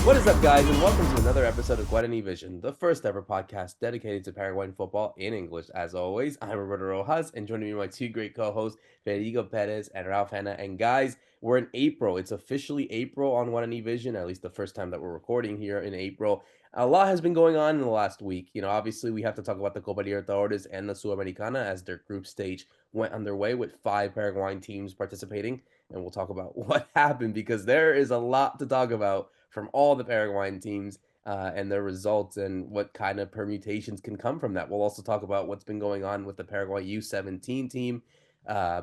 What is up, guys, and welcome to another episode of Guarani Vision, the first ever podcast dedicated to Paraguayan football in English. As always, I'm Roberto Rojas, and joining me are my two great co-hosts, Fede Perez and Ralph Hannah. And guys, we're in April. It's officially April on Guarani Vision, at least the first time that we're recording here in April. A lot has been going on in the last week. Obviously, we have to talk about the Copa Libertadores and the Sudamericana as their group stage went underway with 5 Paraguayan teams participating. And we'll talk about what happened because there is a lot to talk about from all the Paraguayan teams and their results and what kind of permutations can come from that. We'll also talk about what's been going on with the Paraguay U17 team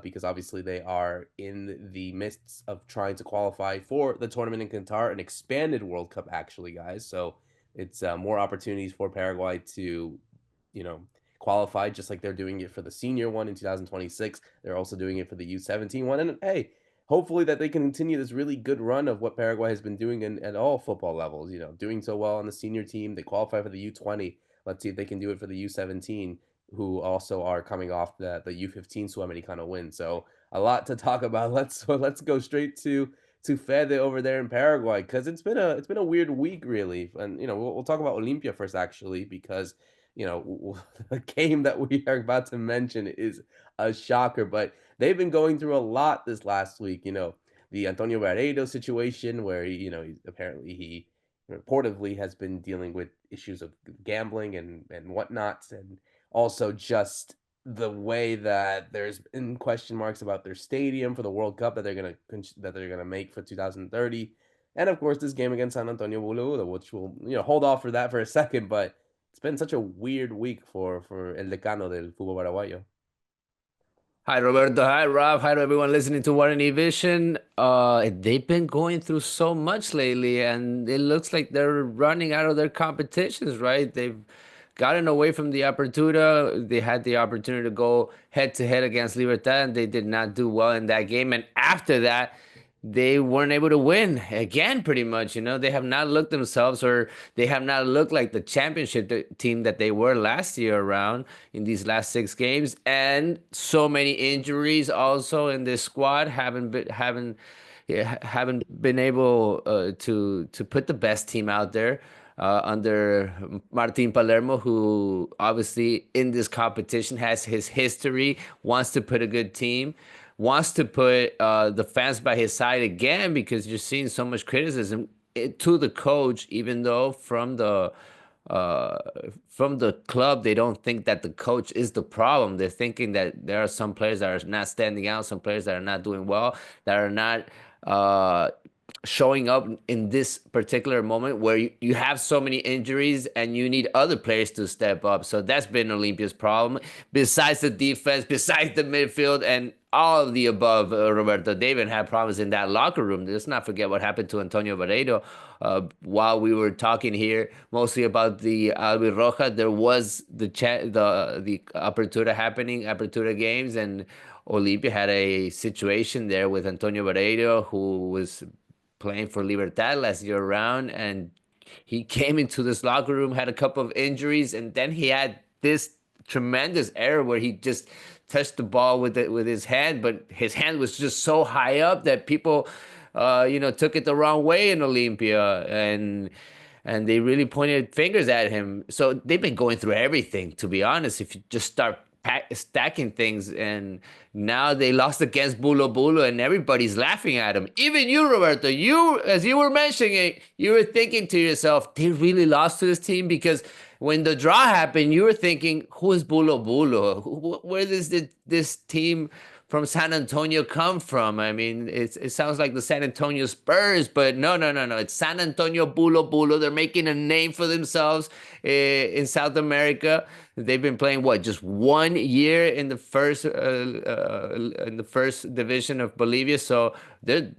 because obviously they are in the midst of trying to qualify for the tournament in Qatar, an expanded World Cup, actually, guys. So it's more opportunities for Paraguay to, qualify, just like they're doing it for the senior one in 2026. They're also doing it for the U17 one. And hey, hopefully that they can continue this really good run of what Paraguay has been doing at all football levels, doing so well on the senior team. They qualify for the U20. Let's see if they can do it for the U17, who also are coming off the U15 Sudamericano win. So a lot to talk about. Let's go straight to Fede over there in Paraguay, because it's been a weird week, really. And we'll talk about Olimpia first, actually, because the game that we are about to mention is a shocker, but they've been going through a lot this last week. The Antonio Barredo situation, where he reportedly has been dealing with issues of gambling and whatnot, and also just the way that there's been question marks about their stadium for the World Cup that they're gonna make for 2030, and of course this game against San Antonio Bulo Bulo, which we'll hold off for that for a second, but it's been such a weird week for El Decano del Fútbol Paraguayo. Hi Roberto, hi Rob, hi to everyone listening to Guarani Vision. They've been going through so much lately, and it looks like they're running out of their competitions, right? They've gotten away from the Apertura. They had the opportunity to go head to head against Libertad, and they did not do well in that game. And after that, they weren't able to win again, pretty much. They have not looked themselves, or they have not looked like the championship team that they were last year around in these last 6 games. And so many injuries also in this squad haven't been able to put the best team out there under Martin Palermo, who obviously in this competition has his history, wants to put a good team, wants to put the fans by his side again, because you're seeing so much criticism to the coach, even though uh, from the club they don't think that the coach is the problem. They're thinking that there are some players that are not standing out, some players that are not doing well, that are not uh, showing up in this particular moment where you have so many injuries and you need other players to step up. So that's been Olympia's problem. Besides the defense, besides the midfield, and all of the above, Roberto, they even had problems in that locker room. Let's not forget what happened to Antonio Barredo. While we were talking here mostly about the Albi Roja, there was the Apertura games, and Olimpia had a situation there with Antonio Barredo, who was playing for Libertad last year around, and he came into this locker room, had a couple of injuries, and then he had this tremendous error where he just touched the ball with his hand, but his hand was just so high up that people, took it the wrong way in Olympia, and they really pointed fingers at him. So they've been going through everything, to be honest. If you just start stacking things, and now they lost against Bulo Bulo, and everybody's laughing at them. Even you, Roberto, as you were mentioning it, you were thinking to yourself, they really lost to this team, because when the draw happened, you were thinking, who is Bulo Bulo? Where does this team from San Antonio come from? I mean, it sounds like the San Antonio Spurs, but no, no, no, no. It's San Antonio Bulo Bulo. They're making a name for themselves in South America. They've been playing what, just 1 year in the first division of Bolivia. So they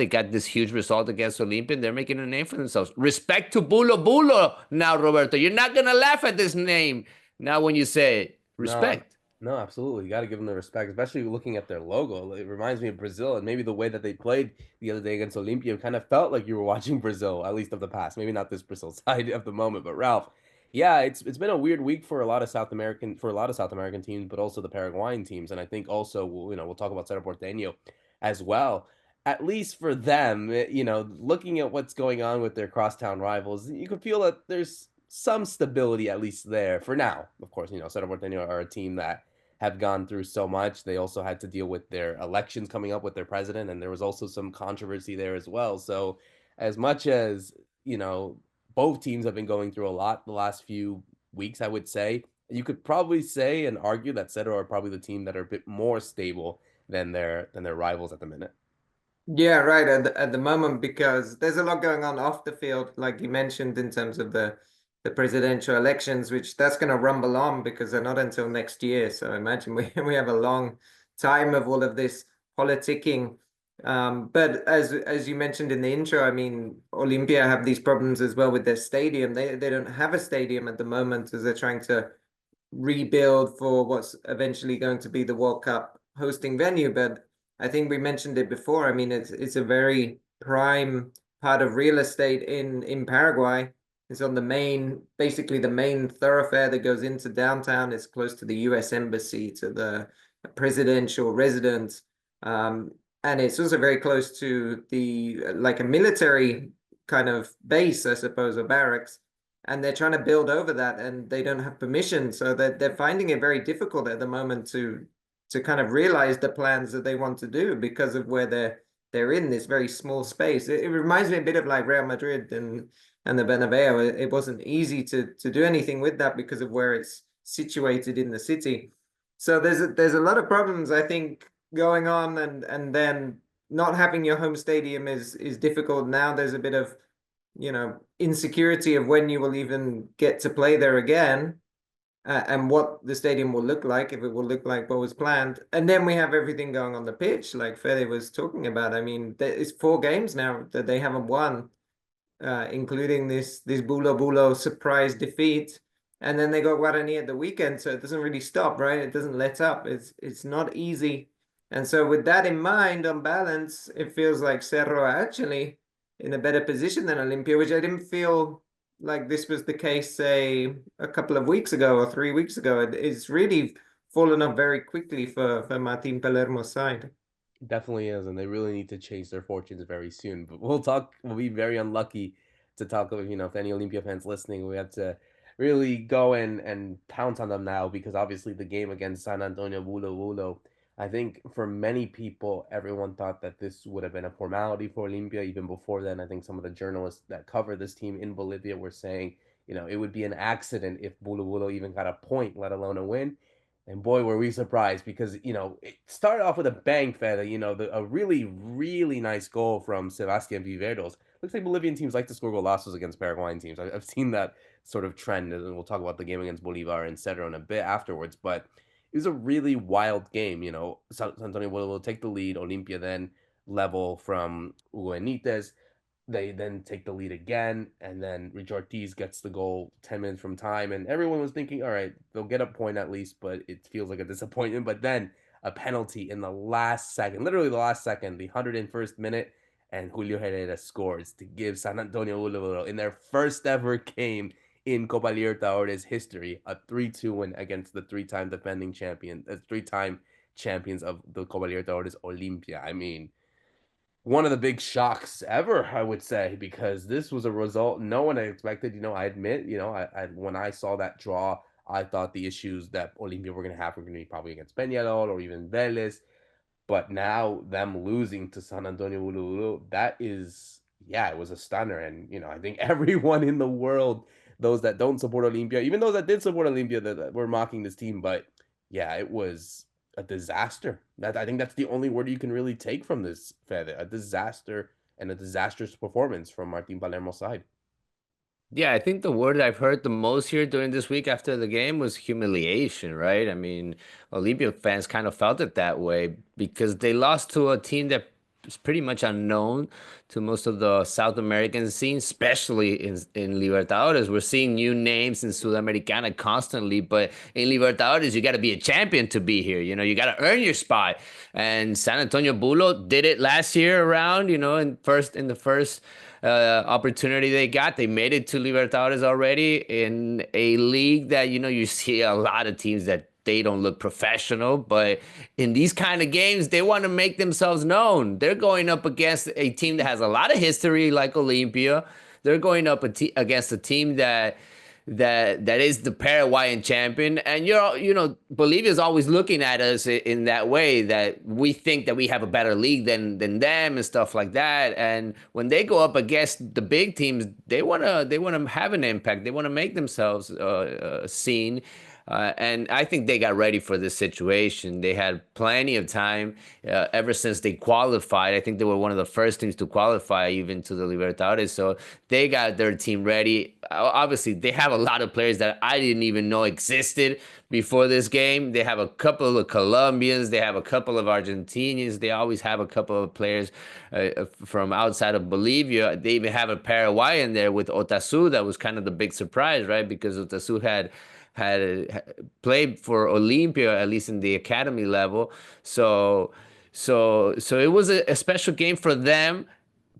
got this huge result against Olimpia, and they're making a name for themselves. Respect to Bulo Bulo now, Roberto. You're not gonna laugh at this name now when you say it. No, Respect. no, absolutely. You got to give them the respect, especially looking at their logo. It reminds me of Brazil, and maybe the way that they played the other day against Olimpia kind of felt like you were watching Brazil, at least of the past. Maybe not this Brazil side of the moment, but Ralph, yeah, it's been a weird week for a lot of South American teams, but also the Paraguayan teams, and I think also we'll talk about Cerro Porteño as well. at least for them, looking at what's going on with their crosstown rivals, you can feel that there's some stability at least there for now. Of course, Cerro Porteño are a team that have gone through so much. They also had to deal with their elections coming up with their president, and there was also some controversy there as well. So, as much as, you know, both teams have been going through a lot the last few weeks, I would say, you could probably say and argue that Cerro are probably the team that are a bit more stable than their rivals at the minute. Yeah, right. At the moment, because there's a lot going on off the field, like you mentioned, in terms of the presidential elections, which that's going to rumble on because they're not until next year. So imagine we have a long time of all of this politicking. But as you mentioned in the intro, I mean, Olimpia have these problems as well with their stadium. They don't have a stadium at the moment as they're trying to rebuild for what's eventually going to be the World Cup hosting venue. But I think we mentioned it before. I mean, it's a very prime part of real estate in Paraguay. It's on basically the main thoroughfare that goes into downtown. It's close to the U.S. Embassy, to the presidential residence. And it's also very close to like a military kind of base, I suppose, or barracks. And they're trying to build over that, and they don't have permission. So they're finding it very difficult at the moment to kind of realize the plans that they want to do because of where they're in this very small space. It reminds me a bit of like Real Madrid and the Bernabeu. It wasn't easy to do anything with that because of where it's situated in the city. So there's a lot of problems, I think, going on, and then not having your home stadium is difficult. Now there's a bit of insecurity of when you will even get to play there again, and what the stadium will look like, if it will look like what was planned. And then we have everything going on the pitch, like Fede was talking about. I mean, it's 4 games now that they haven't won, including this Bulo Bulo surprise defeat. And then they got Guarani at the weekend, so it doesn't really stop, right? It doesn't let up. It's not easy. And so with that in mind, on balance, it feels like Cerro are actually in a better position than Olimpia, which I didn't feel like this was the case, say, a couple of weeks ago or 3 weeks ago. It's really fallen off very quickly for Martin Palermo's side. Definitely is, and they really need to change their fortunes very soon. But we'll be very unlucky to talk of, if any Olympia fans listening, we have to really go and pounce on them now because obviously the game against San Antonio Bulo Bulo, I think for many people, everyone thought that this would have been a formality for Olympia. Even before then, I think some of the journalists that cover this team in Bolivia were saying, it would be an accident if Bulo Bulo even got a point, let alone a win. And boy, were we surprised because, it started off with a bang, Fede, a really, really nice goal from Sebastian Viveros. Looks like Bolivian teams like to score golazos against Paraguayan teams. I've seen that sort of trend, and we'll talk about the game against Bolivar and Cedro in a bit afterwards. But it was a really wild game, San Antonio will take the lead. Olimpia then level from Hugo Benitez. They then take the lead again, and then Rich Ortiz gets the goal 10 minutes from time, and everyone was thinking, all right, they'll get a point at least, but it feels like a disappointment. But then a penalty in the last second, literally the last second, the 101st minute, and Julio Herrera scores to give San Antonio Bulo Bulo in their first ever game in Copa Libertadores history a 3-2 win against the three-time defending champion, three-time champions of the Copa Libertadores, Olimpia. I mean, one of the big shocks ever, I would say, because this was a result no one had expected. I admit, when I saw that draw, I thought the issues that Olimpia were going to have were going to be probably against Peñarol or even Vélez. But now them losing to San Antonio Bulo Bulo, that is, yeah, it was a stunner. And, I think everyone in the world, those that don't support Olimpia, even those that did support Olimpia, that were mocking this team. But yeah, it was a disaster. I think that's the only word you can really take from this, Fede. A disaster and a disastrous performance from Martin Palermo's side. Yeah, I think the word I've heard the most here during this week after the game was humiliation, right? I mean, Olympia fans kind of felt it that way because they lost to a team that is pretty much unknown to most of the South American scene, especially in Libertadores. We're seeing new names in Sudamericana constantly, but in Libertadores, you got to be a champion to be here. You got to earn your spot. And San Antonio Bulo did it last year around, in the first opportunity they got. They made it to Libertadores already in a league that, you see a lot of teams that they don't look professional, but in these kind of games, they want to make themselves known. They're going up against a team that has a lot of history, like Olimpia. They're going up against a team that is the Paraguayan champion, and Bolivia is always looking at us in that way, that we think that we have a better league than them and stuff like that. And when they go up against the big teams, they wanna have an impact. They wanna make themselves seen. And I think they got ready for this situation. They had plenty of time ever since they qualified. I think they were one of the first teams to qualify even to the Libertadores. So they got their team ready. Obviously, they have a lot of players that I didn't even know existed before this game. They have a couple of Colombians. They have a couple of Argentinians. They always have a couple of players from outside of Bolivia. They even have a Paraguayan there with Otasu. That was kind of the big surprise, right? Because Otasu had played for Olimpia, at least in the academy level. So it was a special game for them.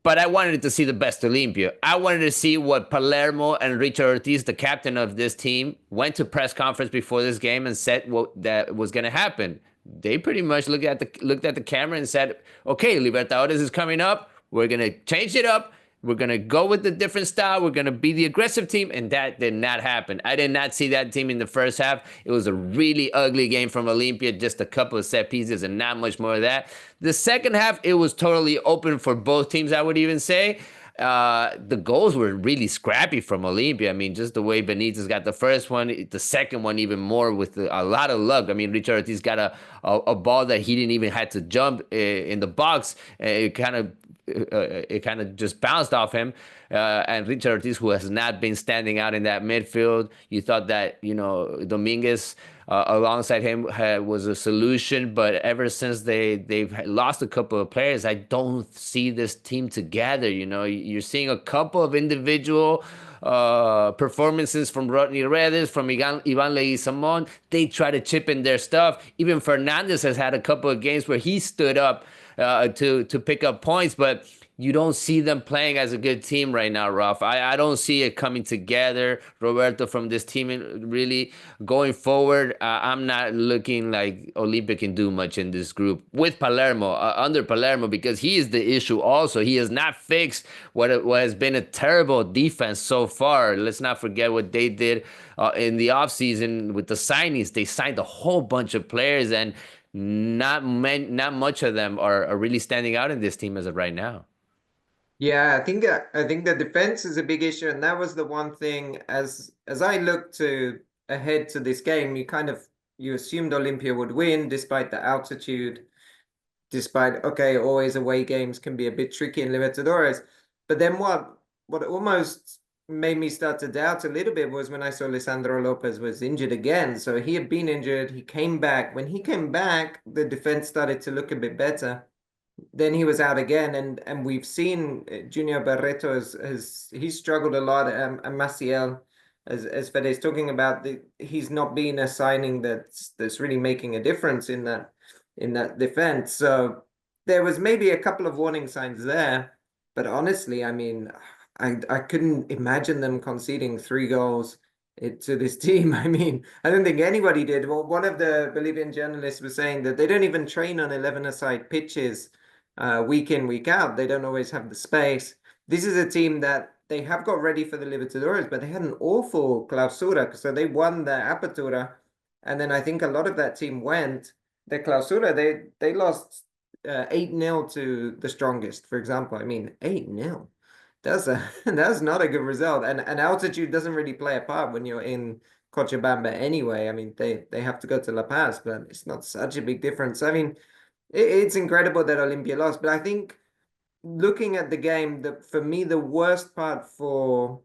But I wanted to see the best Olimpia. I wanted to see what Palermo and Richard Ortiz, the captain of this team, went to press conference before this game and said what that was going to happen. They pretty much looked at the camera and said, "Okay, Libertadores is coming up. We're going to change it up. We're going to go with the different style. We're going to be the aggressive team." And that did not happen. I did not see that team in the first half. It was a really ugly game from Olimpia, just a couple of set pieces and not much more of that. The second half, it was totally open for both teams, I would even say. The goals were really scrappy from Olimpia. I mean, just the way Benitez got the first one, the second one even more with a lot of luck. I mean, Richard Ortiz got a ball that he didn't even have to jump in the box. It kind of just bounced off him. And Richard Ortiz, who has not been standing out in that midfield, you thought that, Dominguez alongside him was a solution. But ever since they've lost a couple of players, I don't see this team together. You're seeing a couple of individual performances from Rodney Redes, from Ivan Leguizamón. They try to chip in their stuff. Even Fernandez has had a couple of games where he stood up to pick up points, but you don't see them playing as a good team right now, Ralph. I don't see it coming together, Roberto, from this team really going forward. I'm not looking like Olimpia can do much in this group with Palermo, under Palermo, because he is the issue also. He has not fixed what has been a terrible defense so far. Let's not forget what they did in the offseason with the signings. They signed a whole bunch of players, and not much of them are really standing out in this team as of right now. Yeah, I think the defense is a big issue, and that was the one thing as I looked ahead to this game, you assumed Olimpia would win despite the altitude, despite always away games can be a bit tricky in Libertadores. But then what almost made me start to doubt a little bit was when I saw Lisandro Lopez was injured again. So he had been injured, he came back. When he came back, the defense started to look a bit better. Then he was out again, and we've seen Junior Barreto he's struggled a lot, and Maciel, as Fede is talking about, he's not been a signing that's really making a difference in that defense. So there was maybe a couple of warning signs there, but honestly, I mean, I couldn't imagine them conceding 3 goals to this team. I mean, I don't think anybody did. Well, one of the Bolivian journalists was saying that they don't even train on 11-a-side pitches week in, week out. They don't always have the space. This is a team that they have got ready for the Libertadores, but they had an awful clausura. So they won the Apertura, and then I think a lot of that team went. The clausura, they lost 8-0 to the strongest, for example. I mean, 8-0. That's not a good result. And altitude doesn't really play a part when you're in Cochabamba anyway. I mean, they have to go to La Paz, but it's not such a big difference. I mean, it's incredible that Olimpia lost, but I think looking at the game, for me, the worst part for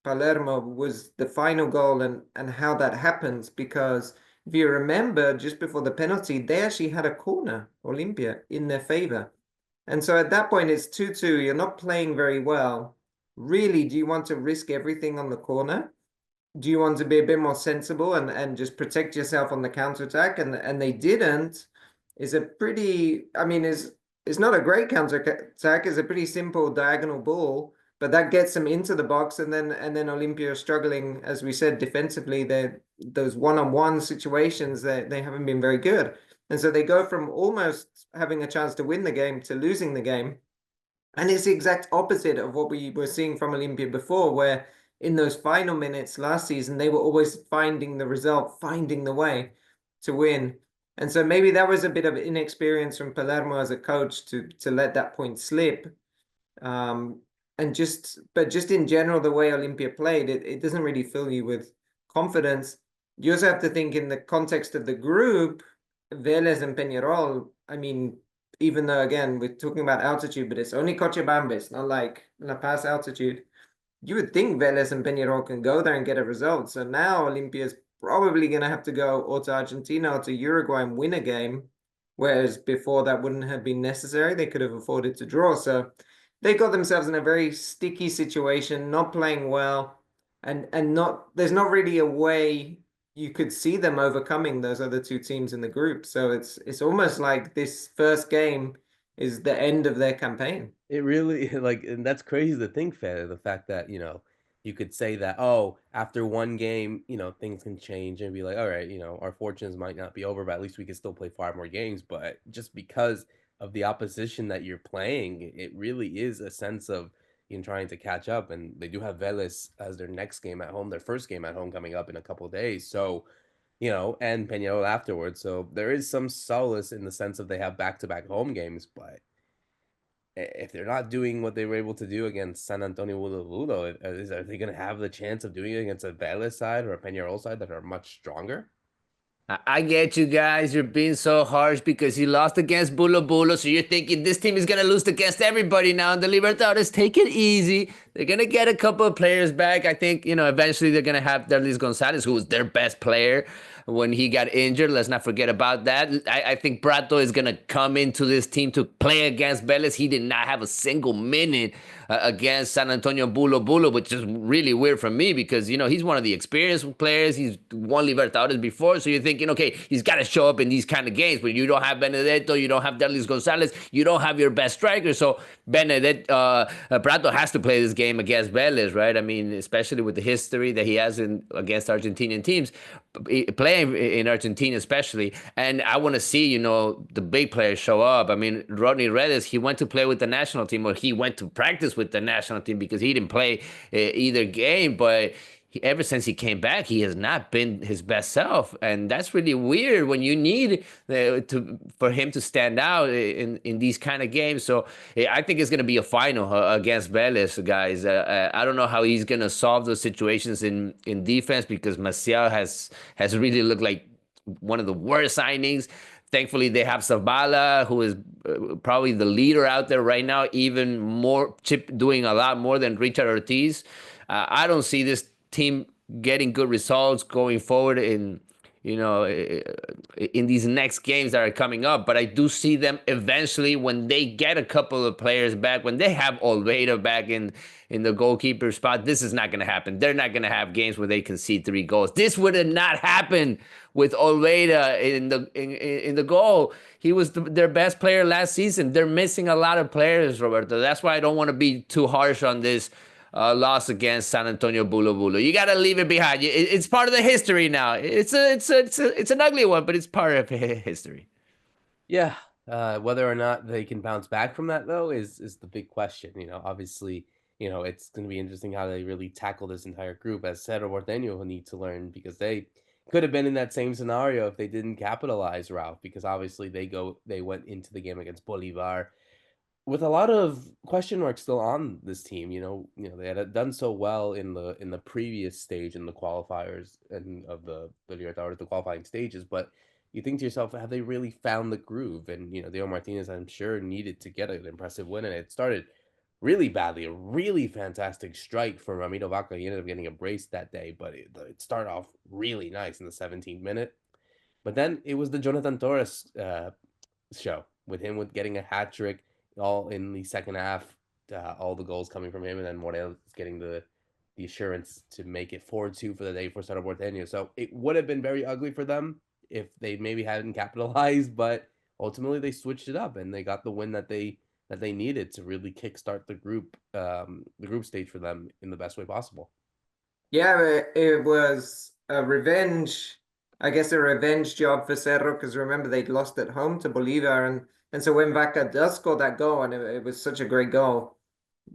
Palermo was the final goal and how that happens, because if you remember, just before the penalty, they actually had a corner, Olimpia, in their favor. And so at that point, it's 2-2. You're not playing very well. Really, do you want to risk everything on the corner? Do you want to be a bit more sensible and just protect yourself on the counterattack? And they didn't. Is a pretty, I mean, it's not a great counterattack. It's a pretty simple diagonal ball, but that gets them into the box, and then Olimpia are struggling, as we said, defensively. Those one-on-one situations they haven't been very good, and so they go from almost having a chance to win the game to losing the game. And it's the exact opposite of what we were seeing from Olimpia before, where in those final minutes last season, they were always finding the result, finding the way to win. And so maybe that was a bit of inexperience from Palermo as a coach to let that point slip. But just in general, the way Olimpia played, it doesn't really fill you with confidence. You also have to think in the context of the group, Vélez and Peñarol, I mean, even though, again, we're talking about altitude, but it's only Cochabamba, it's not like La Paz altitude. You would think Vélez and Peñarol can go there and get a result. So now Olimpia is probably going to have to go or to Argentina or to Uruguay and win a game, whereas before that wouldn't have been necessary. They could have afforded to draw. So they got themselves in a very sticky situation, not playing well, and there's not really a way you could see them overcoming those other two teams in the group. So it's almost like this first game is the end of their campaign. It really like, and that's crazy to think, Fed, the fact that, you could say that, oh, after one game, things can change and be like, all right, our fortunes might not be over, but at least we can still play 5 more games. But just because of the opposition that you're playing, it really is a sense of trying to catch up. And they do have Vélez as their next game at home, their first game at home coming up in a couple of days. So, and Peñarol afterwards. So there is some solace in the sense of they have back-to-back home games, but if they're not doing what they were able to do against San Antonio Bulo Bulo, are they going to have the chance of doing it against a Vélez side or a Peñarol side that are much stronger? I get you guys. You're being so harsh because you lost against Bulo Bulo. So you're thinking this team is going to lose against everybody now in the Libertadores. Take it easy. They're going to get a couple of players back. I think, eventually they're going to have Derlis Gonzalez, who was their best player when he got injured. Let's not forget about that. I think Prato is going to come into this team to play against Vélez. He did not have a single minute against San Antonio Bulo Bulo, which is really weird for me because, he's one of the experienced players. He's won Libertadores before. So you're thinking, okay, he's got to show up in these kind of games, but you don't have Benedetto, you don't have Derlis Gonzalez, you don't have your best striker. So Prato has to play this game against Vélez, right? I mean, especially with the history that he has against Argentinian teams, playing in Argentina especially. And I want to see, the big players show up. I mean, Rodney Redes, he went to play with the national team, or he went to practice with the national team because he didn't play either game, but ever since he came back, he has not been his best self, and that's really weird when you need for him to stand out in these kind of games. So I think it's going to be a final against Vélez, guys. I don't know how he's going to solve those situations in defense because Maciel has really looked like one of the worst signings. Thankfully, they have Zavala, who is probably the leader out there right now, even more doing a lot more than Richard Ortiz. I don't see this team getting good results going forward in these next games that are coming up, but I do see them eventually when they get a couple of players back, when they have Olveira back in the goalkeeper spot. This is not going to happen. They're not going to have games where they concede 3 goals. This would have not happened with Olveira in the goal. He was their best player last season. They're missing a lot of players, Roberto. That's why I don't want to be too harsh on this loss against San Antonio Bulo Bulo. You got to leave it behind. It's part of the history now. It's an ugly one, but it's part of history. Yeah. Whether or not they can bounce back from that, though, is the big question. Obviously, it's going to be interesting how they really tackle this entire group, as Cerro Porteño will need to learn, because they could have been in that same scenario if they didn't capitalize, Ralph, because obviously they went into the game against Bolivar with a lot of question marks still on this team. They had done so well in the previous stage in the qualifiers and of the Libertadores, the qualifying stages, but you think to yourself, have they really found the groove? And Diego Martinez, I'm sure, needed to get an impressive win, and it started really badly. A really fantastic strike from Ramiro Vaca. He ended up getting a brace that day, but it started off really nice in the 17th minute. But then it was the Jonathan Torres show with him getting a hat trick all in the second half, all the goals coming from him, and then Morel getting the assurance to make it 4-2 for the day for Cerro Porteño. So it would have been very ugly for them if they maybe hadn't capitalized, but ultimately they switched it up and they got the win that they that they needed to really kickstart the group stage for them in the best way possible. Yeah, it was a revenge, I guess a revenge job for Cerro, because remember they'd lost at home to Bolivar, and so when Vaca does score that goal, and it was such a great goal,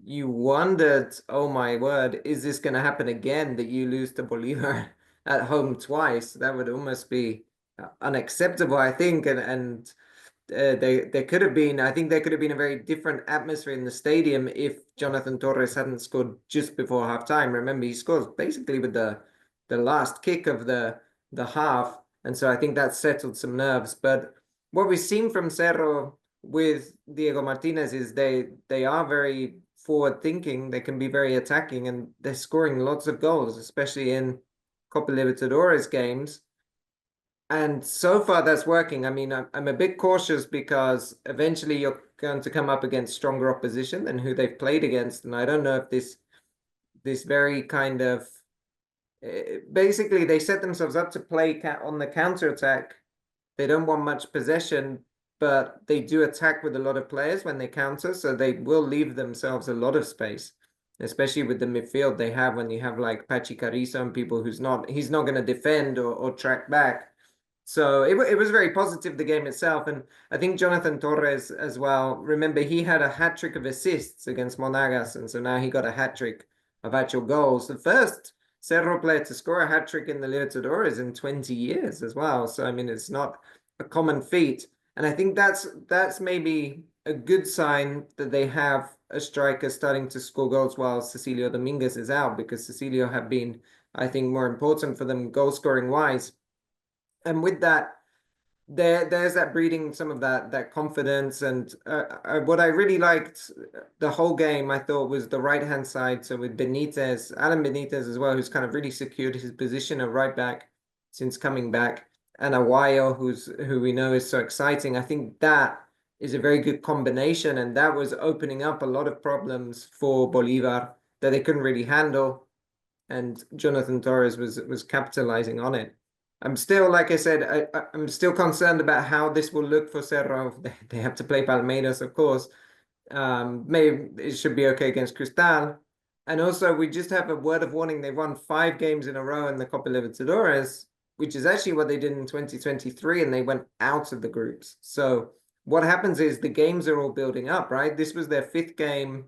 you wondered, oh my word, is this going to happen again, that you lose to Bolivar at home twice? That would almost be unacceptable, I think, and there could have been, I think there could have been a very different atmosphere in the stadium if Jonathan Torres hadn't scored just before halftime. Remember, he scores basically with the last kick of the half, and so I think that settled some nerves. But what we've seen from Cerro with Diego Martinez is they are very forward thinking. They can be very attacking, and they're scoring lots of goals, especially in Copa Libertadores games. And so far that's working. I mean, I'm a bit cautious because eventually you're going to come up against stronger opposition than who they've played against. And I don't know if this very kind of basically they set themselves up to play on the counter attack. They don't want much possession, but they do attack with a lot of players when they counter, so they will leave themselves a lot of space, especially with the midfield they have. When you have like Pachi Carrizo and people he's not going to defend or track back. So it was very positive, the game itself. And I think Jonathan Torres as well, remember, he had a hat-trick of assists against Monagas, and so now he got a hat-trick of actual goals. The first Cerro player to score a hat-trick in the Libertadores in 20 years as well. So, I mean, it's not a common feat. And I think that's maybe a good sign that they have a striker starting to score goals while Cecilio Dominguez is out, because Cecilio have been, I think, more important for them goal-scoring wise. And with that, there's that breeding some of that confidence. And what I really liked the whole game, I thought, was the right-hand side. So with Benitez, Alan Benitez as well, who's kind of really secured his position at right back since coming back, and Aguayo, who we know is so exciting. I think that is a very good combination, and that was opening up a lot of problems for Bolivar that they couldn't really handle. And Jonathan Torres was capitalizing on it. I'm still, like I said, I'm still concerned about how this will look for Cerro. They have to play Palmeiras, of course. Maybe it should be okay against Cristal. And also, we just have a word of warning. They've won 5 games in a row in the Copa Libertadores, which is actually what they did in 2023, and they went out of the groups. So what happens is the games are all building up, right? This was their 5th game.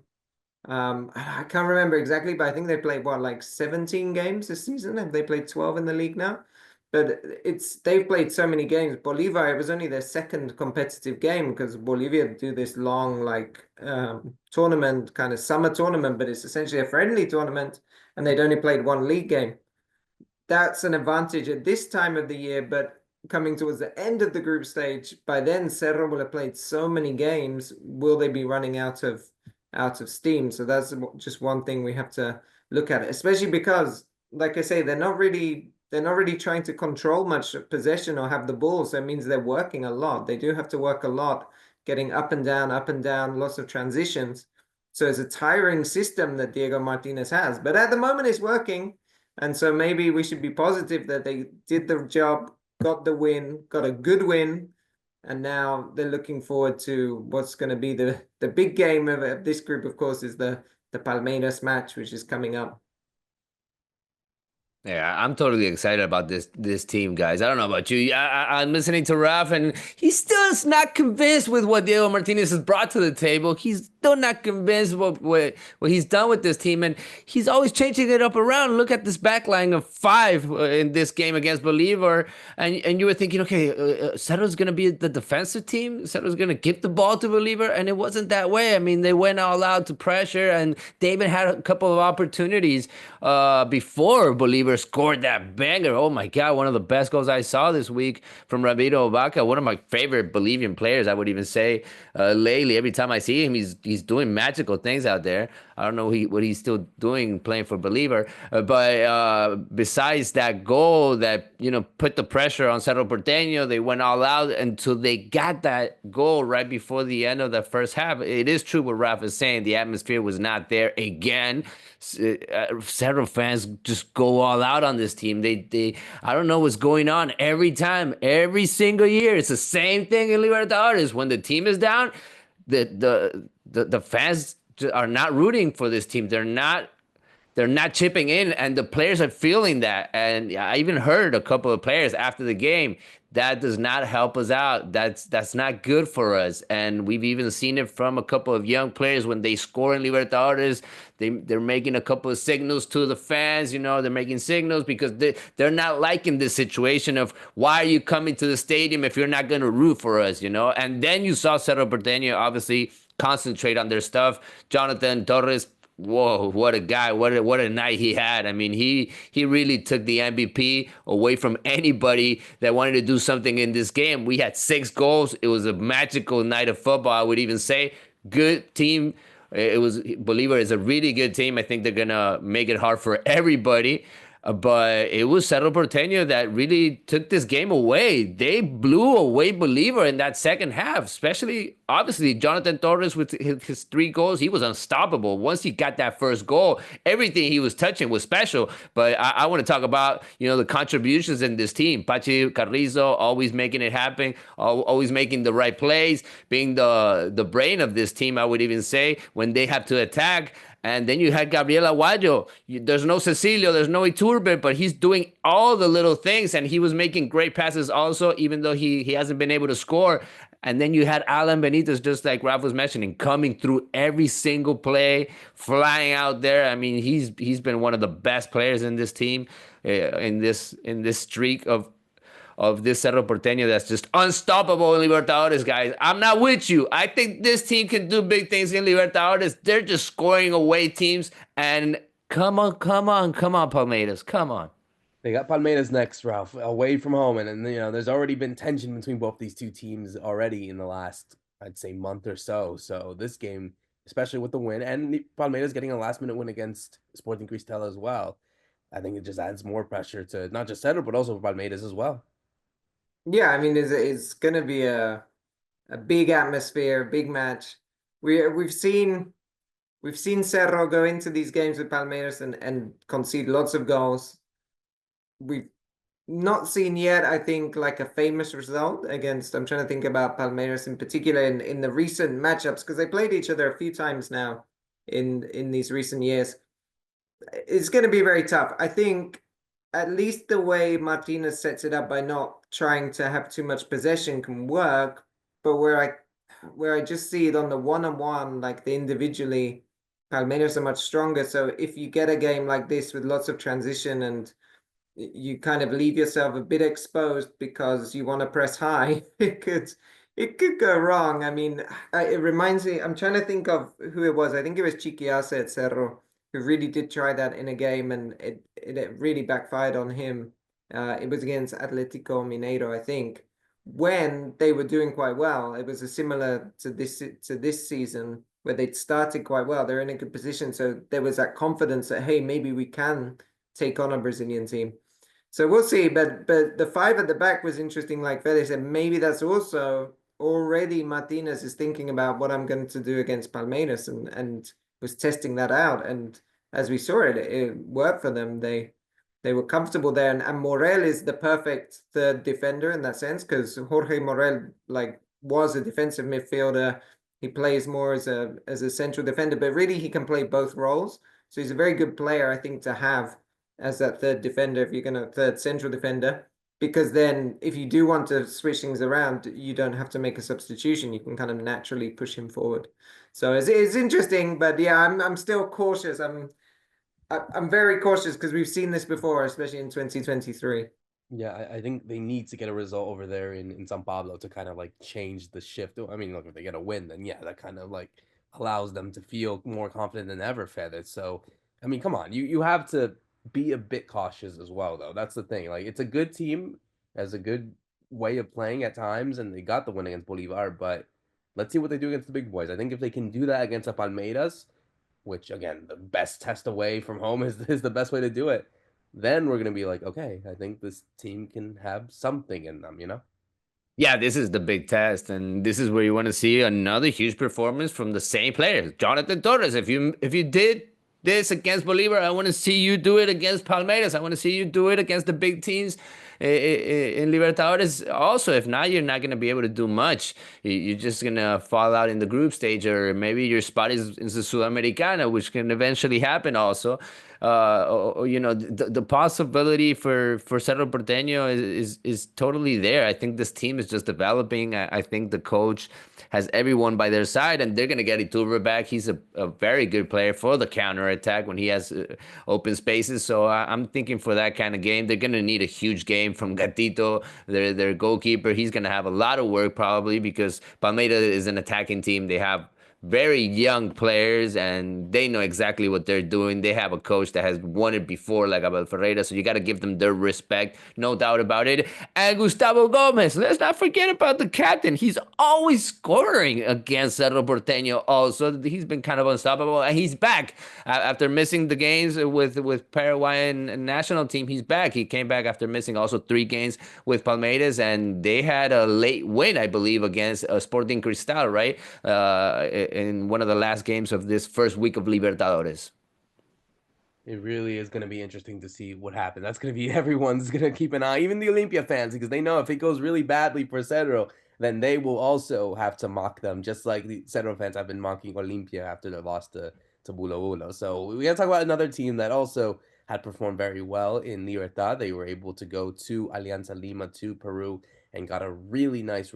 I can't remember exactly, but I think they played, like 17 games this season? Have they played 12 in the league now? But they've played so many games. Bolivar, it was only their 2nd competitive game, because Bolivia do this long tournament, kind of summer tournament, but it's essentially a friendly tournament, and they'd only played 1 league game. That's an advantage at this time of the year, but coming towards the end of the group stage, by then Cerro will have played so many games. Will they be running out of steam? So that's just one thing we have to look at, especially because, like I say, they're not really trying to control much possession or have the ball. So it means they're working a lot. They do have to work a lot, getting up and down, lots of transitions. So it's a tiring system that Diego Martinez has. But at the moment, it's working. And so maybe we should be positive that they did the job, got the win, got a good win. And now they're looking forward to what's going to be the big game of this group, of course, is the Palmeiras match, which is coming up. Yeah, I'm totally excited about this team, guys. I don't know about you. I'm listening to Ralph, and he's still not convinced with what Diego Martinez has brought to the table. He's still not convinced what he's done with this team, and he's always changing it up around. Look at this backline of 5 in this game against Bolivar, and you were thinking, okay, Cerro's going to be the defensive team. Cerro's going to give the ball to Bolivar, and it wasn't that way. I mean, they went all out to pressure, and David had a couple of opportunities before Bolivar scored that banger. Oh my God, one of the best goals I saw this week from Ramiro Vaca, one of my favorite Bolivian players, I would even say, lately. Every time I see him, he's doing magical things out there. I don't know what he's still doing playing for Bolivar, but besides that goal that, put the pressure on Cerro Porteño, they went all out until they got that goal right before the end of the first half. It is true what Ralph is saying. The atmosphere was not there again. Cerro fans just go all out on this team. They I don't know what's going on every time, every single year. It's the same thing in Libertadores. When the team is down, the fans are not rooting for this team. They're not chipping in, and the players are feeling that. And I even heard a couple of players after the game, that does not help us out. That's not good for us. And we've even seen it from a couple of young players when they score in Libertadores. They're making a couple of signals to the fans. They're making signals because they're not liking this situation of, why are you coming to the stadium if you're not going to root for us? And then you saw Cerro Porteño obviously concentrate on their stuff. Jonathan Torres, whoa, what a guy. What a night he had. I mean, he really took the MVP away from anybody that wanted to do something in this game. We had 6 goals. It was a magical night of football, I would even say. Good team. Bolivar is a really good team. I think they're going to make it hard for everybody. But it was Cerro Porteño that really took this game away. They blew away Bolivar in that second half, especially, obviously, Jonathan Torres with his 3 goals. He was unstoppable. Once he got that first goal, everything he was touching was special. But I want to talk about, the contributions in this team. Pachi Carrizo always making it happen, always making the right plays, being the brain of this team, I would even say, when they have to attack. And then you had Gabriel Aguayo. There's no Cecilio, there's no Iturbe, but he's doing all the little things, and he was making great passes also, even though he hasn't been able to score. And then you had Alan Benitez, just like Ralph was mentioning, coming through every single play, flying out there. I mean, he's been one of the best players in this team, in this streak of this Cerro Porteño that's just unstoppable in Libertadores, guys. I'm not with you. I think this team can do big things in Libertadores. They're just scoring away teams. And come on, Palmeiras. Come on. They got Palmeiras next, Ralph, away from home. And there's already been tension between both these two teams already in the last, I'd say, month or so. So this game, especially with the win, and Palmeiras getting a last-minute win against Sporting Cristal as well, I think it just adds more pressure to not just Cerro, but also for Palmeiras as well. Yeah, I mean, it's going to be a big atmosphere, big match. We've seen Cerro go into these games with Palmeiras and concede lots of goals. We've not seen yet, I think, like a famous result against. I'm trying to think about Palmeiras in particular in the recent matchups, because they played each other a few times now in these recent years. It's going to be very tough. I think at least the way Martinez sets it up by not trying to have too much possession can work, but where I just see it on the one-on-one, like the individually, Palmeiras are much stronger. So if you get a game like this with lots of transition and you kind of leave yourself a bit exposed because you want to press high, it could go wrong. I mean, it reminds me, I'm trying to think of who it was. I think it was Chiquiase at Cerro, who really did try that in a game, and it really backfired on him. It was against Atletico Mineiro, I think, when they were doing quite well. It was similar to this season where they'd started quite well. They're in a good position, so there was that confidence that, hey, maybe we can take on a Brazilian team. So we'll see. But the 5 at the back was interesting. Like Fede said, maybe that's also already Martinez is thinking about what I'm going to do against Palmeiras and was testing that out. And as we saw it worked for them. They were comfortable there. And Morel is the perfect third defender in that sense, because Jorge Morel was a defensive midfielder. He plays more as a central defender, but really he can play both roles. So he's a very good player, I think, to have as that third defender if you're going to third central defender, because then if you do want to switch things around, you don't have to make a substitution. You can kind of naturally push him forward. So it's interesting, but yeah, I'm still cautious. I'm very cautious because we've seen this before, especially in 2023. Yeah, I think they need to get a result over there in San Pablo to kind of change the shift. I mean, look, if they get a win, then yeah, that kind of allows them to feel more confident than ever, Fede. So, I mean, come on, you have to be a bit cautious as well, though. That's the thing. It's a good team, has a good way of playing at times, and they got the win against Bolivar, but let's see what they do against the big boys. I think if they can do that against a Palmeiras, which again, the best test away from home is the best way to do it, then we're gonna be like, okay, I think this team can have something in them, Yeah, this is the big test, and this is where you want to see another huge performance from the same players. Jonathan Torres, if you did this against Bolivar. I want to see you do it against Palmeiras. I want to see you do it against the big teams in Libertadores. Also, if not, you're not going to be able to do much. You're just going to fall out in the group stage, or maybe your spot is the Sudamericana, which can eventually happen also. The possibility for Cerro Porteño is totally there. I think this team is just developing. I think the coach has everyone by their side, and they're going to get Iturbe back. He's a very good player for the counter attack when he has open spaces. So I'm thinking for that kind of game, they're going to need a huge game from Gatito, their goalkeeper. He's going to have a lot of work probably because Palmeiras is an attacking team. They have very young players and they know exactly what they're doing. They have a coach that has won it before, like Abel Ferreira, so you got to give them their respect, no doubt about it. And Gustavo Gomez, let's not forget about the captain. He's always scoring against Cerro Porteño also. He's been kind of unstoppable, and he's back after missing the games with Paraguayan national team. He's back. He came back after missing also 3 games with Palmeiras, and they had a late win, I believe, against Sporting Cristal, right? In one of the last games of this first week of Libertadores. It really is going to be interesting to see what happens. That's going to be everyone's going to keep an eye, even the Olimpia fans, because they know if it goes really badly for Cerro, then they will also have to mock them, just like the Cerro fans have been mocking Olimpia after their loss to Bulo Bulo. So we got to talk about another team that also had performed very well in Libertad. They were able to go to Alianza Lima, to Peru, and got a really nice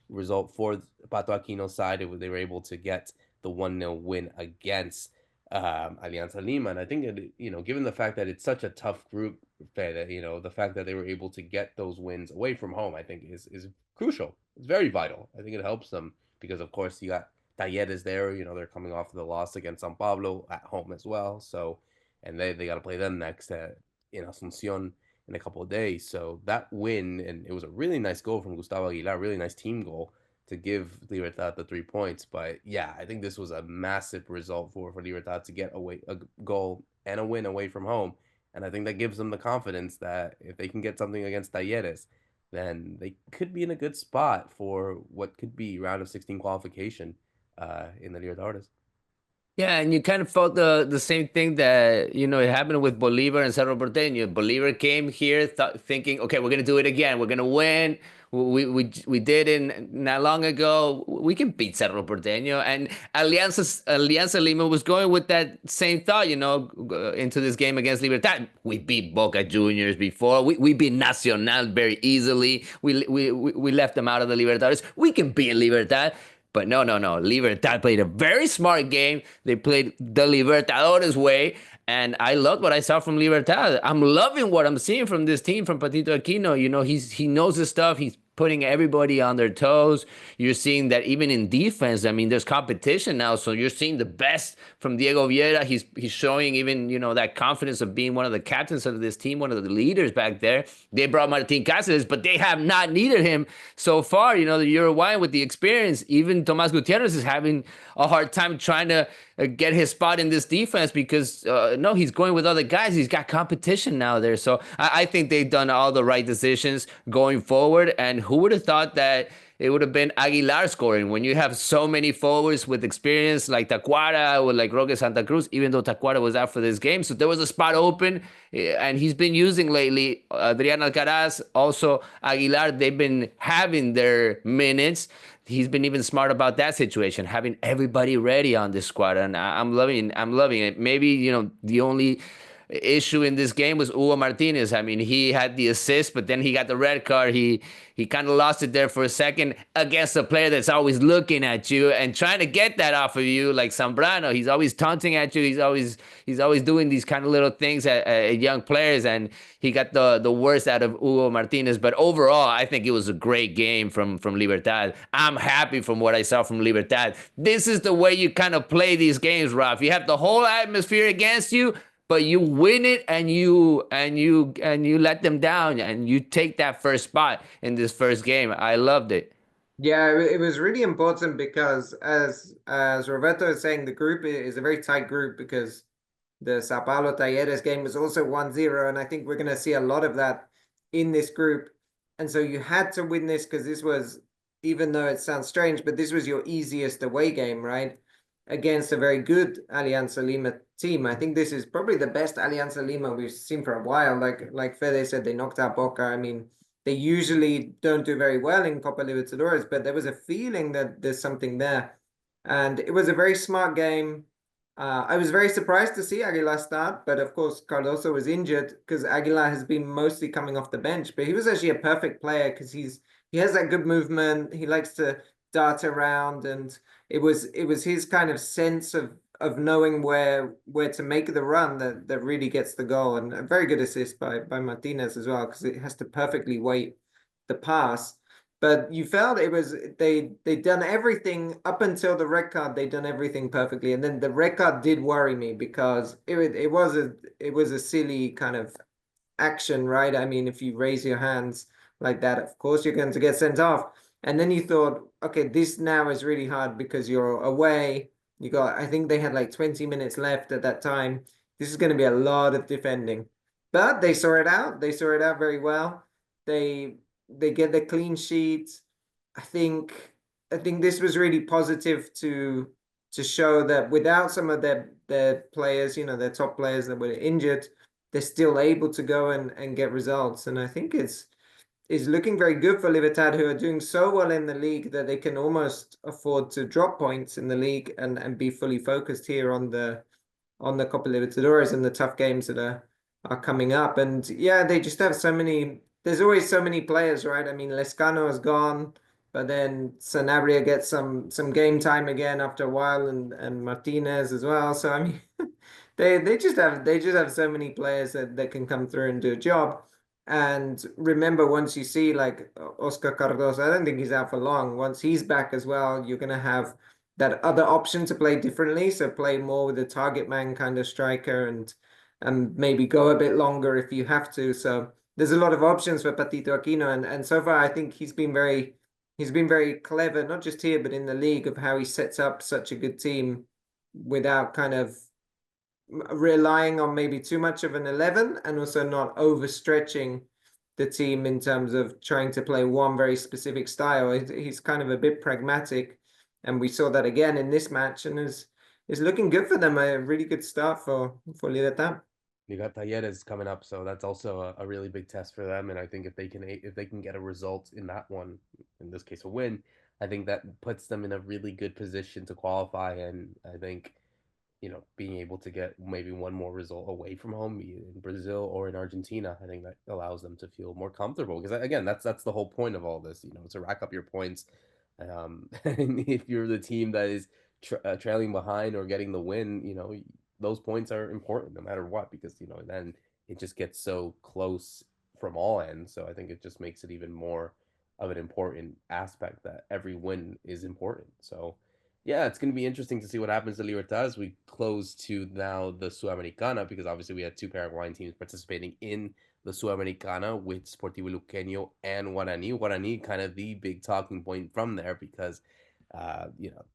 result for Pato Aquino's side. They were able to get the 1-0 win against Alianza Lima. And I think that, given the fact that it's such a tough group, that, the fact that they were able to get those wins away from home, I think is crucial. It's very vital. I think it helps them because, of course, you got Talleres there. They're coming off the loss against San Pablo at home as well. So, and they got to play them next in Asuncion in a couple of days. So that win, and it was a really nice goal from Gustavo Aguilar, really nice team goal to give Libertad the 3 points. But yeah, I think this was a massive result for Libertad to get a goal and a win away from home. And I think that gives them the confidence that if they can get something against Talleres, then they could be in a good spot for what could be round of 16 qualification in the Libertadores. Yeah, and you kind of felt the same thing that, it happened with Bolivar and Cerro Porteño. Bolivar came here thinking, okay, we're going to do it again. We're going to win. We did it not long ago. We can beat Cerro Porteño. And Alianza Lima was going with that same thought, into this game against Libertad. We beat Boca Juniors before. We beat Nacional very easily. We left them out of the Libertadores. We can beat Libertad. But no. Libertad played a very smart game. They played the Libertadores way. And I loved what I saw from Libertad. I'm loving what I'm seeing from this team, from Patito Aquino. He knows his stuff. He's putting everybody on their toes. You're seeing that even in defense, I mean, there's competition now. So you're seeing the best from Diego Vieira. He's showing even, that confidence of being one of the captains of this team, one of the leaders back there. They brought Martin Cáceres, but they have not needed him so far. The Uruguayan with the experience. Even Tomás Gutiérrez is having a hard time trying to get his spot in this defense because, no, he's going with other guys. He's got competition now there. So I think they've done all the right decisions going forward. And who would have thought that it would have been Aguilar scoring when you have so many forwards with experience like Tacuara or like Roque Santa Cruz, even though Tacuara was out for this game. So there was a spot open, and he's been using lately Adrián Alcaraz, also Aguilar. They've been having their minutes. He's been even smart about that situation, having everybody ready on this squad, and I'm loving it. Maybe, the only issue in this game was Hugo Martinez. I mean, he had the assist, but then he got the red card. He kind of lost it there for a second against a player that's always looking at you and trying to get that off of you, like Zambrano. He's always taunting at you. He's always doing these kind of little things at young players, and he got the worst out of Hugo Martinez. But overall, I think it was a great game from Libertad. I'm happy from what I saw from Libertad. This is the way you kind of play these games, Ralph. You have the whole atmosphere against you, but you win it and you let them down and you take that first spot in this first game. I loved it. Yeah, it was really important because as Roberto is saying, the group is a very tight group because the Sao Paulo Talleres game was also 1-0, and I think we're going to see a lot of that in this group. And so you had to win this because this was, even though it sounds strange, but this was your easiest away game, right? against a very good Alianza Lima team. I think this is probably the best Alianza Lima we've seen for a while. Like Fede said, they knocked out Boca. I mean, they usually don't do very well in Copa Libertadores, but there was a feeling that there's something there. And it was a very smart game. I was very surprised to see Aguilar start, but of course Cardoso was injured because Aguilar has been mostly coming off the bench. But he was actually a perfect player because he has that good movement. He likes to dart around, and it was his kind of sense of knowing where to make the run that really gets the goal. And a very good assist by Martinez as well, because it has to perfectly weight the pass. But you felt it was they'd done everything up until the red card. They'd done everything perfectly, and then the red card did worry me because it was a silly kind of action, right? I mean, if you raise your hands like that, of course you're going to get sent off. And then you thought, okay, this now is really hard because you're away. You got, I think they had like 20 minutes left at that time. This is going to be a lot of defending, but they saw it out. They saw it out very well. They get the clean sheet. I think this was really positive to show that without some of their players, their top players that were injured, they're still able to go and get results. And I think it's looking very good for Libertad, who are doing so well in the league that they can almost afford to drop points in the league and be fully focused here on the Copa Libertadores and the tough games that are coming up. And yeah, they just have so many. There's always so many players, right? I mean, Lescano is gone, but then Sanabria gets some game time again after a while, and Martinez as well. So I mean, they just have so many players that can come through and do a job. And remember, once you see like Oscar Cardoso, I don't think he's out for long. Once he's back as well, you're going to have that other option to play differently. So play more with a target man kind of striker and maybe go a bit longer if you have to. So there's a lot of options for Patito Aquino, and so far I think he's been very clever, not just here but in the league, of how he sets up such a good team without kind of relying on maybe too much of an 11, and also not overstretching the team in terms of trying to play one very specific style. He's kind of a bit pragmatic, and we saw that again in this match, and is looking good for them. A really good start for Libertad. You got Talleres coming up, so that's also a really big test for them. And I think if they can get a result in that one, in this case a win, I think that puts them in a really good position to qualify. And I think, being able to get maybe one more result away from home, be it in Brazil or in Argentina, I think that allows them to feel more comfortable. Because again, that's the whole point of all this, to rack up your points. And if you're the team that is trailing behind or getting the win, those points are important no matter what, because then it just gets so close from all ends. So I think it just makes it even more of an important aspect that every win is important. So yeah, it's going to be interesting to see what happens to Libertad as we close to now the Sudamericana, because obviously we had two Paraguayan teams participating in the Sudamericana with Sportivo Luqueño and Guarani. Guarani kind of the big talking point from there because,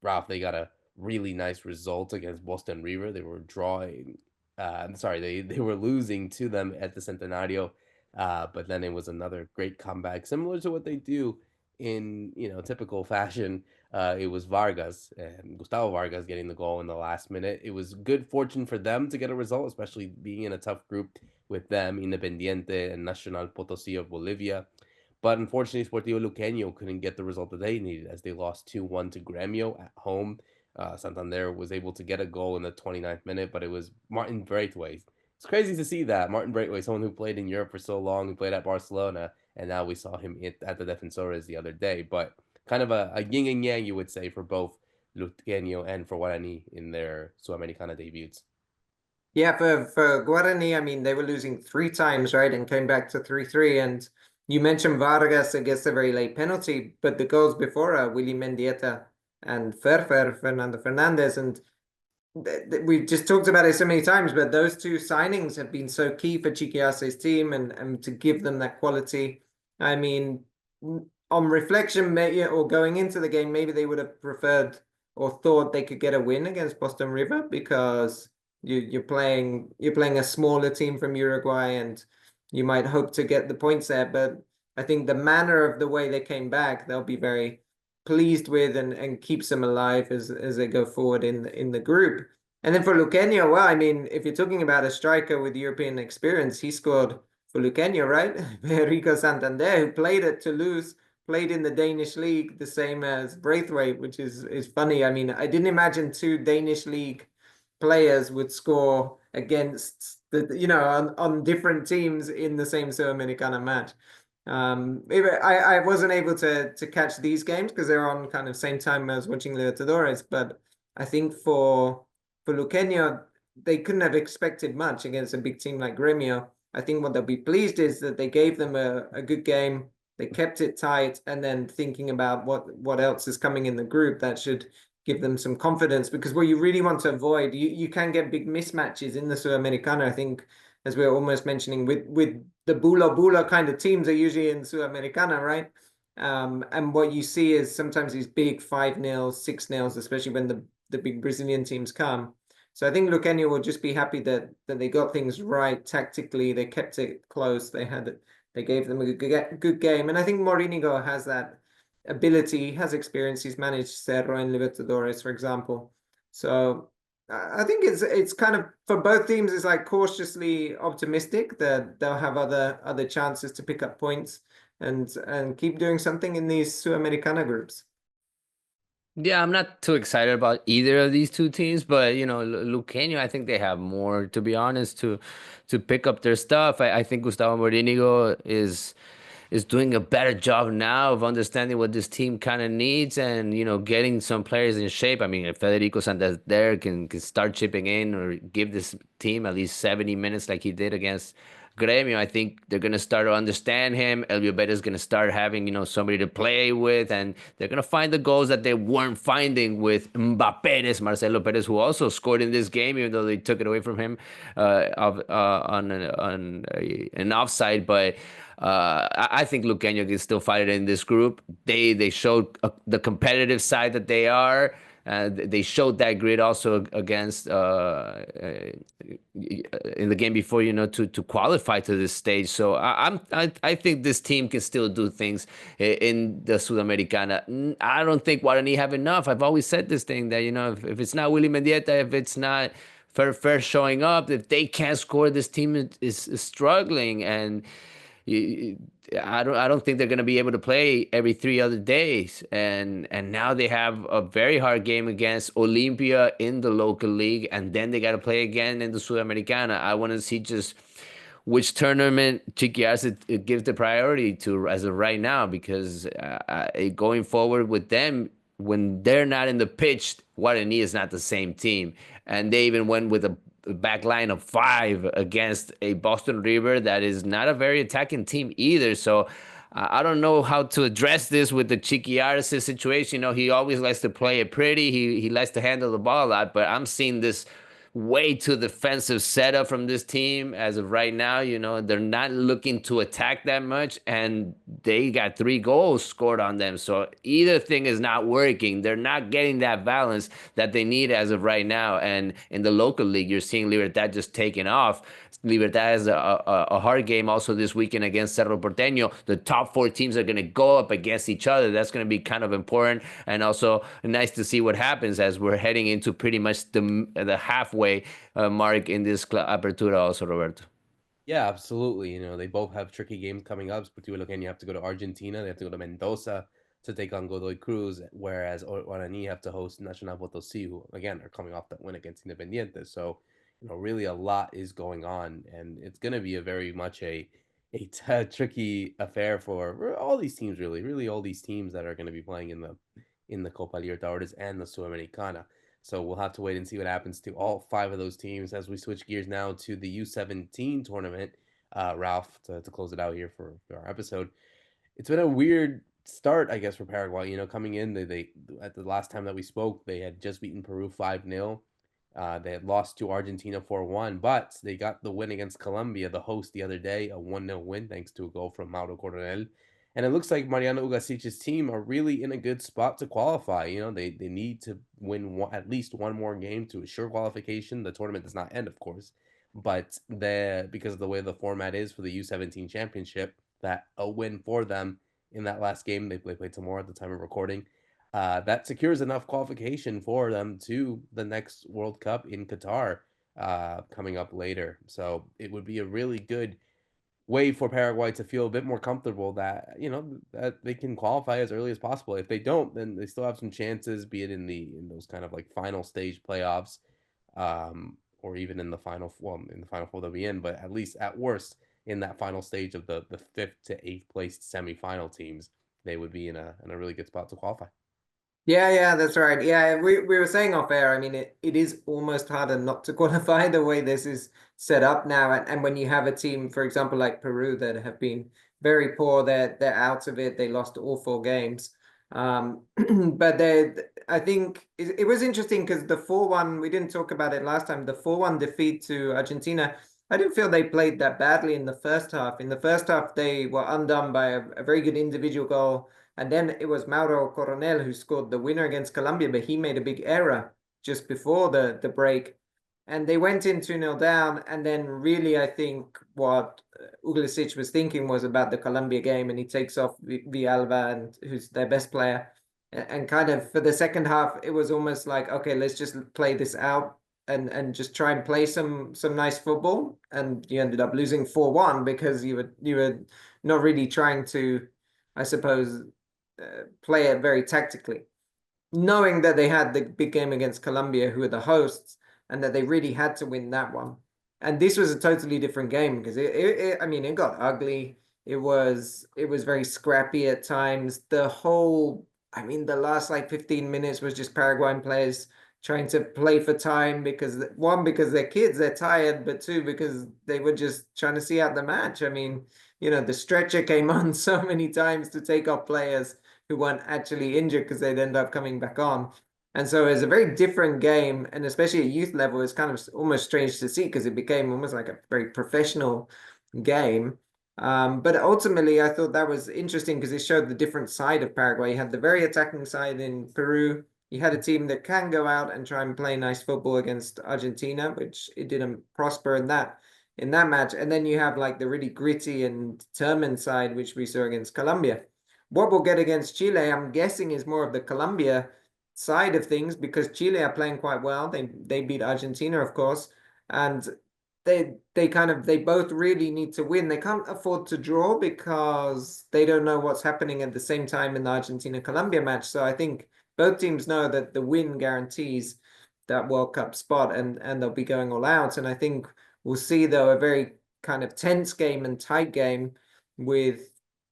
Ralph, they got a really nice result against Boston River. They were drawing, they were losing to them at the Centenario, but then it was another great comeback, similar to what they do in typical fashion. It was Vargas and Gustavo Vargas getting the goal in the last minute. It was good fortune for them to get a result, especially being in a tough group with them, Independiente and Nacional Potosí of Bolivia. But unfortunately, Sportivo Luqueño couldn't get the result that they needed as they lost 2-1 to Gremio at home. Santander was able to get a goal in the 29th minute, but it was Martin Braithwaite. It's crazy to see that. Martin Braithwaite, someone who played in Europe for so long, who played at Barcelona, and now we saw him at the Defensores the other day. But kind of a yin and yang, you would say, for both Luqueño and for Guarani in their Sudamericana debuts. Yeah, for Guarani, I mean, they were losing 3 times, right, and came back to 3-3. And you mentioned Vargas against a very late penalty, but the goals before Willy Mendieta and Fernando Fernandez, and we just talked about it so many times, but those 2 signings have been so key for Chiquiase's team and to give them that quality. I mean, on reflection, or going into the game, maybe they would have preferred or thought they could get a win against Boston River, because you're playing a smaller team from Uruguay, and you might hope to get the points there. But I think the manner of the way they came back, they'll be very, pleased with and keeps them alive as they go forward in the group. And then for Luqueño, well, I mean, if you're talking about a striker with European experience, he scored for Luqueño, right? Rico Santander, who played at Toulouse, played in the Danish league, the same as Braithwaite, which is funny. I mean, I didn't imagine two Danish league players would score against on different teams in the same Sudamericana match. I wasn't able to catch these games because they're on kind of same time as watching Libertadores, but I think for Luqueño, they couldn't have expected much against a big team like Gremio. I think what they'll be pleased is that they gave them a good game, they kept it tight, and then thinking about what else is coming in the group, that should give them some confidence, because what you really want to avoid, you can get big mismatches in the Sudamericana. I think, as we were almost mentioning, with the Bulo Bulo kind of teams are usually in Sudamericana, right? And what you see is sometimes these big 5-0, 6-0, especially when the big Brazilian teams come. So I think Luqueño will just be happy that they got things right tactically. They kept it close. They gave them a good game. And I think Morínigo has that ability, he has experience. He's managed Cerro and Libertadores, for example. So I think it's kind of, for both teams, it's like cautiously optimistic that they'll have other chances to pick up points and keep doing something in these Sudamericana groups. Yeah, I'm not too excited about either of these two teams, but Luqueño, I think they have more, to be honest, to pick up their stuff. I think Gustavo Morínigo is doing a better job now of understanding what this team kind of needs, and getting some players in shape. I mean, if Federico Santander can start chipping in or give this team at least 70 minutes like he did against Gremio, I think they're gonna start to understand him. Elvio Bettis is gonna start having somebody to play with, and they're gonna find the goals that they weren't finding with Mbappé, Marcelo Perez, who also scored in this game, even though they took it away from him on an offside. But I think Luqueño can still fight it in this group. They showed the competitive side that they are. They showed that grit also against in the game before, to qualify to this stage. So I think this team can still do things in the Sudamericana. I don't think Guarani have enough. I've always said this thing that if it's not Willy Mendieta, if it's not Fair showing up, if they can't score, this team is struggling. And I don't think they're going to be able to play every 3 other days, and now they have a very hard game against Olimpia in the local league, and then they got to play again in the Sudamericana. I want to see just which tournament Chiquias it gives the priority to as of right now, because going forward with them, when they're not in the pitch, Guarani is not the same team, and they even went with a back line of 5 against a Boston River that is not a very attacking team either. So I don't know how to address this with the Chiquiares situation. He always likes to play it pretty. He likes to handle the ball a lot, but I'm seeing this way too defensive setup from this team as of right now. They're not looking to attack that much, and they got 3 goals scored on them. So either thing is not working. They're not getting that balance that they need as of right now. And in the local league, you're seeing Libertad just taking off. Libertad has a hard game also this weekend against Cerro Porteño. The top 4 teams are going to go up against each other. That's going to be kind of important, and also nice to see what happens as we're heading into pretty much the halfway mark in this Apertura also, Roberto. Yeah, absolutely. They both have tricky games coming up. But you have to go to Argentina. They have to go to Mendoza to take on Godoy Cruz, whereas Guarani have to host Nacional Potosí, who again are coming off that win against Independiente. So, really a lot is going on, and it's going to be a very much a tricky affair for all these teams. Really all these teams that are going to be playing in the Copa Libertadores and the Sudamericana. So we'll have to wait and see what happens to all 5 of those teams as we switch gears now to the U17 tournament. Ralph, to close it out here for our episode. It's been a weird start, I guess, for Paraguay. Coming in, they at the last time that we spoke, they had just beaten Peru 5-0. They had lost to Argentina 4-1, but they got the win against Colombia, the host, the other day, a 1-0 win thanks to a goal from Mauro Coronel. And it looks like Mariano Ugasic's team are really in a good spot to qualify. They need to win at least one more game to assure qualification. The tournament does not end, of course, but because of the way the format is for the U17 championship, that a win for them in that last game, they play tomorrow at the time of recording, that secures enough qualification for them to the next World Cup in Qatar coming up later. So it would be a really good way for Paraguay to feel a bit more comfortable that that they can qualify as early as possible. If they don't, then they still have some chances, be it in those kind of like final stage playoffs, or even in the final four they'll be in. But at least at worst in that final stage of the fifth to eighth placed semifinal teams, they would be in a really good spot to qualify. Yeah, that's right. Yeah, we were saying off air, I mean, it is almost harder not to qualify the way this is set up now. And when you have a team, for example, like Peru, that have been very poor, they're out of it. They lost all 4 games. But I think it was interesting because the 4-1, we didn't talk about it last time, the 4-1 defeat to Argentina, I didn't feel they played that badly in the first half. In the first half, they were undone by a very good individual goal. And then it was Mauro Coronel who scored the winner against Colombia, but he made a big error just before the break. And they went in 2-0 down. And then really, I think what Uglisic was thinking was about the Colombia game, and he takes off Villalba, and who's their best player. And kind of for the second half, it was almost like, okay, let's just play this out and just try and play some nice football. And you ended up losing 4-1 because you were not really trying to, I suppose, play it very tactically, knowing that they had the big game against Colombia, who are the hosts, and that they really had to win that one. And this was a totally different game because I mean, it got ugly. It was very scrappy at times. I mean, the last like 15 minutes was just Paraguayan players trying to play for time because they're kids, they're tired, but two, because they were just trying to see out the match. I mean, the stretcher came on so many times to take off players who weren't actually injured because they'd end up coming back on. And so it's a very different game, and especially at youth level, it's kind of almost strange to see because it became almost like a very professional game. But ultimately, I thought that was interesting because it showed the different side of Paraguay. You had the very attacking side in Peru. You had a team that can go out and try and play nice football against Argentina, which it didn't prosper in that match. And then you have like the really gritty and determined side, which we saw against Colombia. What we'll get against Chile, I'm guessing, is more of the Colombia side of things because Chile are playing quite well. They beat Argentina, of course, and they both really need to win. They can't afford to draw because they don't know what's happening at the same time in the Argentina-Colombia match. So I think both teams know that the win guarantees that World Cup spot, and they'll be going all out. And I think we'll see, though, a very kind of tense game and tight game with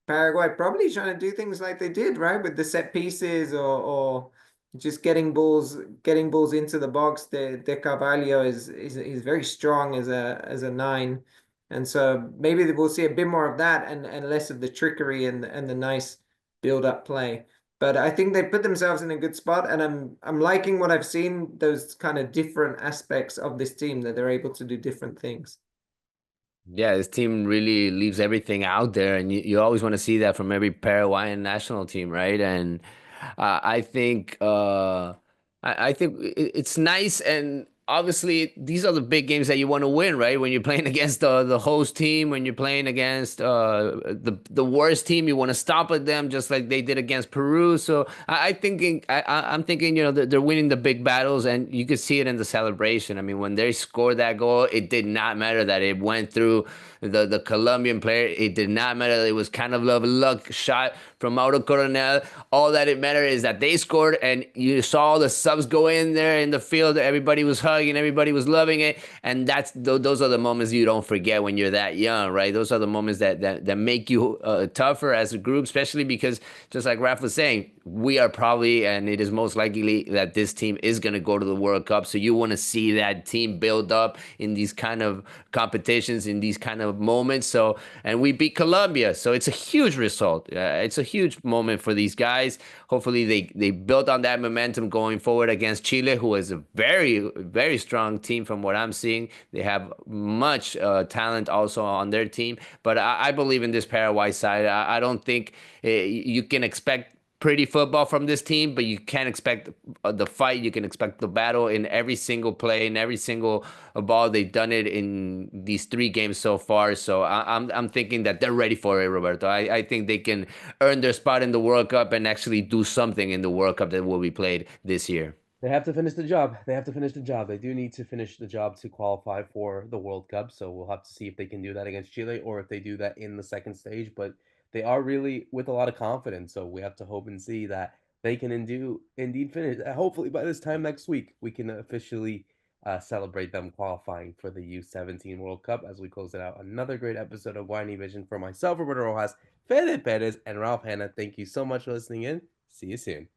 Paraguay probably trying to do things like they did, right, with the set pieces or just getting balls into the box. De Carvalho is very strong as a 9, and so maybe we'll see a bit more of that and less of the trickery and the nice build up play. But I think they put themselves in a good spot, and I'm liking what I've seen, those kind of different aspects of this team, that they're able to do different things. Yeah, this team really leaves everything out there, and you always want to see that from every Paraguayan national team, right? And I think I think it's nice, and obviously these are the big games that you want to win, right? When you're playing against the host team, when you're playing against the worst team, you want to stop at them just like they did against Peru. So I'm thinking, they're winning the big battles, and you could see it in the celebration. I mean, when they scored that goal, it did not matter that it went through the Colombian player. It did not matter that it was kind of a luck shot from Mauro Coronel. All that it mattered is that they scored, and you saw the subs go in there in the field. Everybody was hugging, everybody was loving it, and those are the moments you don't forget when you're that young, right? Those are the moments that make you tougher as a group, especially because, just like Raf was saying, we are probably, and it is most likely that this team is going to go to the World Cup. So you want to see that team build up in these kind of competitions, in these kind of moments. So, and we beat Colombia. So it's a huge result. It's a huge moment for these guys. Hopefully they build on that momentum going forward against Chile, who is a very, very strong team from what I'm seeing. They have much talent also on their team. But I believe in this Paraguay side. I don't think you can expect pretty football from this team, but you can't expect the fight. You can expect the battle in every single play, in every single ball. They've done it in these 3 games so far. So I'm thinking that they're ready for it, Roberto. I think they can earn their spot in the World Cup and actually do something in the World Cup that will be played this year. They have to finish the job. They have to finish the job. They do need to finish the job to qualify for the World Cup. So we'll have to see if they can do that against Chile or if they do that in the second stage. But they are really with a lot of confidence. So we have to hope and see that they can indeed finish. Hopefully by this time next week, we can officially celebrate them qualifying for the U17 World Cup as we close it out. Another great episode of Guarani Vision for myself, Roberto Rojas, Fede Perez, and Ralph Hannah. Thank you so much for listening in. See you soon.